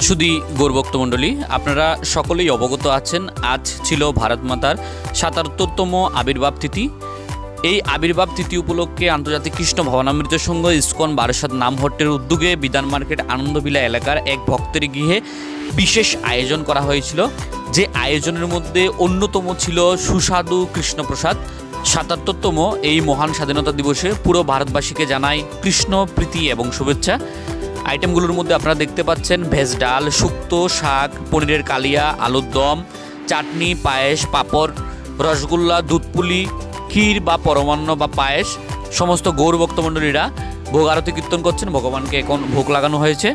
সুধী গৌরভক্তমণ্ডলী, আপনারা সকলেই অবগত আছেন, আজ ছিল ভারত মাতার ৭৭তম আবির্ভাব তিথি। এই আবির্ভাব তিথি উপলক্ষে আন্তর্জাতিক কৃষ্ণ ভবনামৃত সংঘ ইসকন বারাসাত নামহট্টের উদ্যোগে বিধান মার্কেট আনন্দবিলা এলাকার এক ভক্তের গৃহে বিশেষ আয়োজন করা হয়েছিল। যে আয়োজনের মধ্যে অন্যতম ছিল সুস্বাদু কৃষ্ণপ্রসাদ। ৭৭তম এই মহান স্বাধীনতা দিবসে পুরো ভারতবাসীকে জানাই কৃষ্ণ প্রীতি এবং শুভেচ্ছা। আইটেমগুলোর মধ্যে আপনারা দেখতে পাচ্ছেন ভেজ ডাল, শুক্তো, শাক, পনিরের কালিয়া, আলুর দম, চাটনি, পায়েস, পাঁপড়, রসগোল্লা, দুধপুলি, ক্ষীর বা পরমান্ন বা পায়েস। সমস্ত গৌর ভক্তমণ্ডলীরা ভোগ আরতি কীর্তন করছেন। ভগবানকে এখন ভোগ লাগানো হয়েছে।